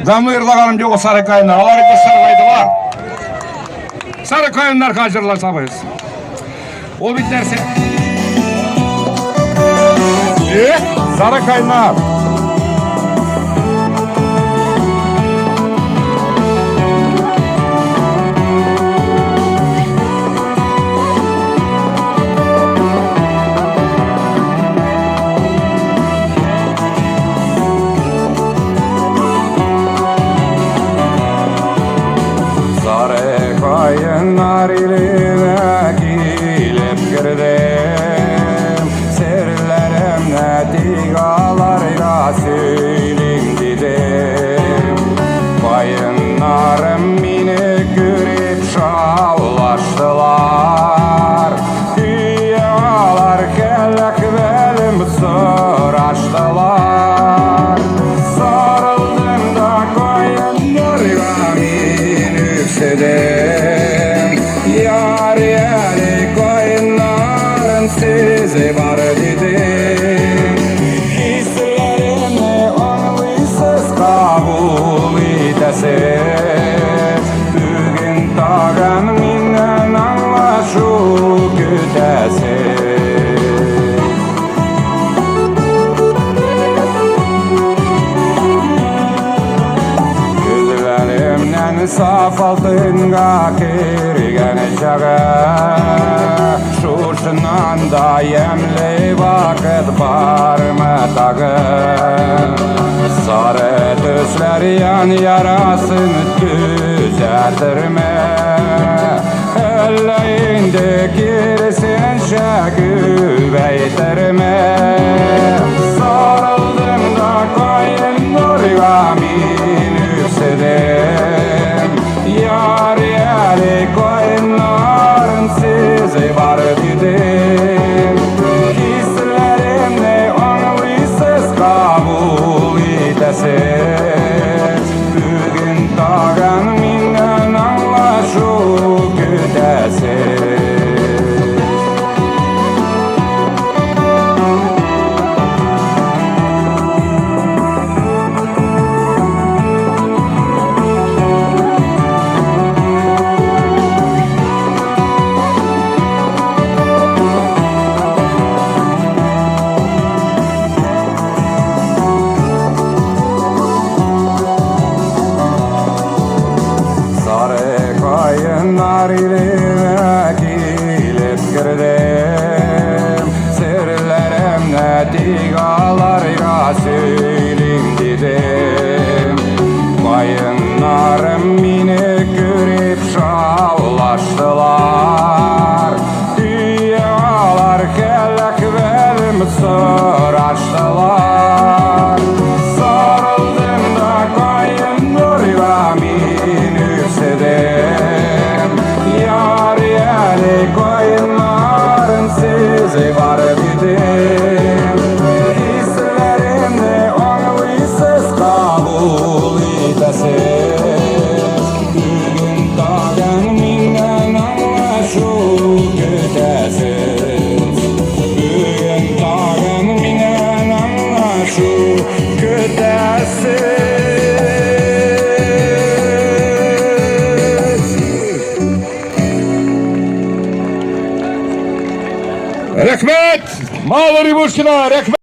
Damlı yırlaganım yok o sarı kayınlar. Alar iki sarı kaydılar. Sarı kayınlar kaçırırlar sabahız. O bitlerse. Sarı kayınlar. Kayınlar iline gilip girdim, sirlerimle digalarıyla söyleyim dedim. Kayınlarım beni görüp şavlaştılar, hüyalar kellek belim soraştılar. Sarıldım da kayınlarıma beni üfsedim, yar yeri koyunların sizi var dedim. Hislerimi anlısız kabul edesin, bugün tağın minnen anlaşıp güdesin. Saf altınga kirgen çağı, şuşundan da yemli vakit var mı tağı? Sarı düzler yan yarasını düzeltir mi? Elleğinde girsin güveytir mi? Sarıldım da koyunlarıma min üfsedim, yar yeri koyunların sizi var dedim. Hislerimle anlısız kabul edesin, bugün tağın minnen anlaşıp güdesin. Kayınlar iline gilip girdim, sirlerimle digalarıyla söyleyim dedim. Kayınlarım beni görüp şavlaştılar, hüyalar kellek belim soraştılar. Sarıldım da kayınlarıma min üfsedim, yar yeri koyunların sizi var dedim. Hislerimle anlısız kabul edesin, bugün tağın minnen anlaşıp güdesin. Bugün tağın minnen anlaşıp güdesin. Rekmet! Mağları boşuna rekmet!